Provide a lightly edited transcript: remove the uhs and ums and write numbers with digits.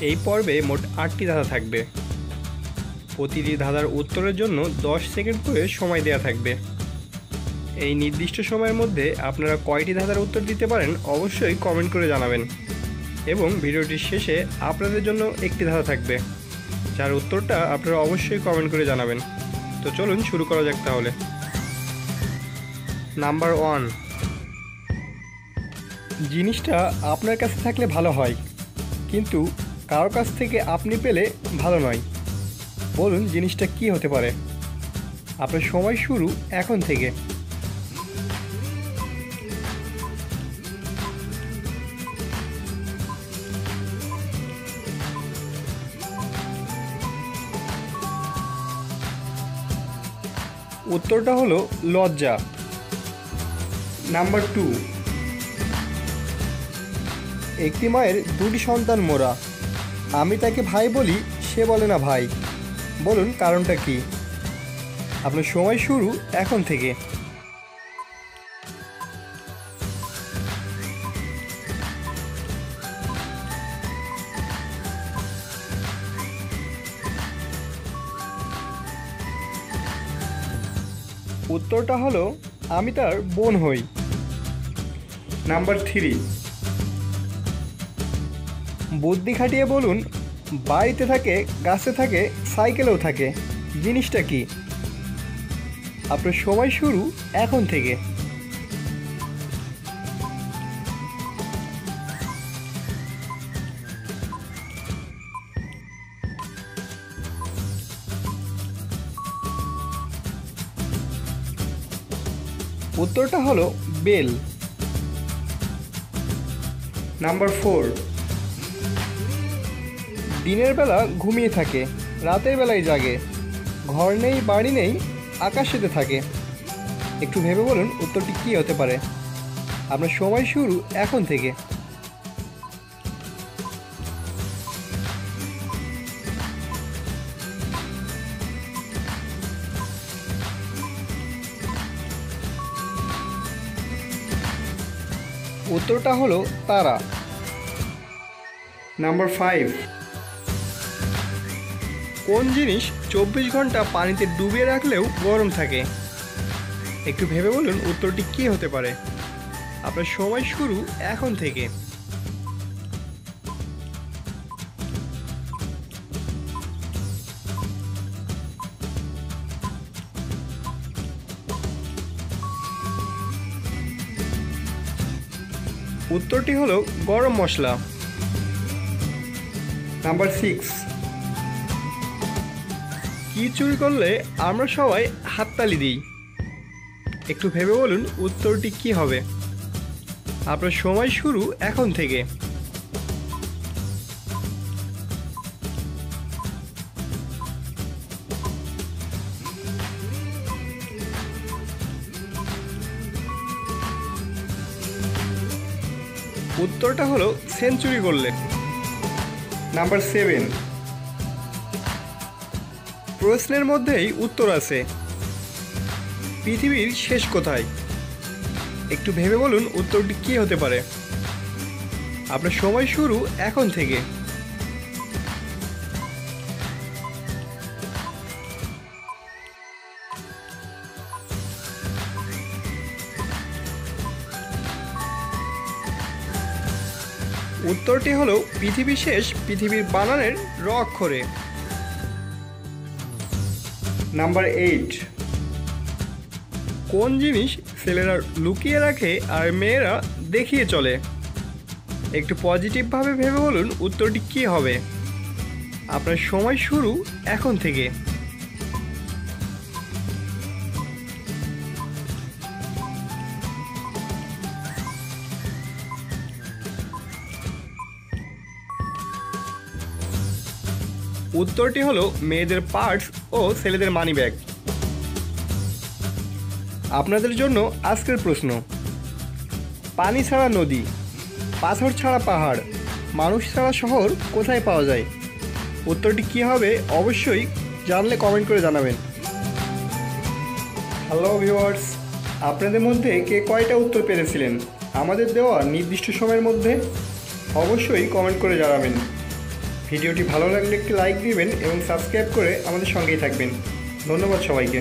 এই পর্বে মোট ৮টি ধাঁধা থাকবে। প্রতিটি ধাঁধার উত্তরের জন্য 10 সেকেন্ড করে সময় দেওয়া থাকবে। এই নির্দিষ্ট সময়ের মধ্যে আপনারা কয়টি ধাঁধার উত্তর দিতে পারেন অবশ্যই কমেন্ট করে জানাবেন। এবং ভিডিওটির শেষে আপনাদের জন্য একটি ধাঁধা থাকবে, যার উত্তরটা আপনারা অবশ্যই কমেন্ট করে জানাবেন। তো চলুন শুরু করা যাক তাহলে। নাম্বার 1, জিনিসটা আপনার কাছে থাকলে ভালো হয়, কিন্তু কারো কাছ থেকে আপনি পেলে ভালো নয়। বলুন জিনিসটা কি হতে পারে। আপনার সময় শুরু এখন থেকে। উত্তরটা হলো লজ্জা। নাম্বার 2, একটি মায়ের 2টি সন্তান মোরা, আমি তাকে ভাই বলি, সে বলে না ভাই। বলুন কারণটা কি। আপনার সময় শুরু এখন থেকে। উত্তরটা হলো আমি তার বোন হই। নাম্বার 3, বুদ্ধি খাটিয়ে বলুন, বাড়িতে থাকে, গাছে থাকে, সাইকেলেও থাকে, জিনিসটা কি। আপনার সময় শুরু এখন থেকে। উত্তরটা হলো বেল। নাম্বার 4, দিনের বেলা ঘুমিয়ে থাকে, রাতের বেলায় জাগে, ঘর নেই বাড়ি নেই, আকাশেতে থাকে। একটু ভেবে বলুন উত্তরটি কী হতে পারে। আপনার সময় শুরু এখন থেকে। উত্তরটা হলো তারা। নাম্বার 5, কোন জিনিস 24 ঘন্টা পানিতে ডুবিয়ে রাখলেও গরম থাকে। একটু ভেবে বলুন উত্তরটি কী হতে পারে। আপনার সময় শুরু এখন থেকে। উত্তরটি হলো গরম মশলা। নাম্বার 6, কি চুরি করলে আমরা সবাই হাততালি দিই। একটু ভেবে বলুন উত্তরটি কি হবে। আপনার সময় শুরু এখন থেকে। উত্তরটা হলো সেঞ্চুরি করলে। নাম্বার 7, প্রশ্নের মধ্যেই উত্তর আছে, পৃথিবীর শেষ কোথায়। একটু ভেবে বলুন উত্তরটি কী হতে পারে। আপনার সময় শুরু এখন থেকে। উত্তরটি হলো পৃথিবী শেষ পৃথিবীর বানানের র অক্ষরে। নাম্বার 8, কোন জিনিস ছেলেরা লুকিয়ে রাখে আর মেয়েরা দেখিয়ে চলে। একটু পজিটিভভাবে ভেবে বলুন উত্তরটি কী হবে। আপনার সময় শুরু এখন থেকে। উত্তরটি হলো মেয়েদের পার্স ও ছেলেদের মানিব্যাগ। আপনাদের জন্য আজকের প্রশ্ন, পানি ছাড়া নদী, পাথর ছাড়া পাহাড়, মানুষ ছাড়া শহর কোথায় পাওয়া যায়। উত্তরটি কী হবে অবশ্যই জানলে কমেন্ট করে জানাবেন। হ্যালো ভিউয়ার্স, আপনাদের মধ্যে কে কয়টা উত্তর পেরেছিলেন আমাদের দেওয়া নির্দিষ্ট সময়ের মধ্যে অবশ্যই কমেন্ট করে জানাবেন। ভিডিওটি ভালো লাগলে একটি লাইক দিবেন এবং সাবস্ক্রাইব করে আমাদের সঙ্গেই থাকবেন। ধন্যবাদ সবাইকে।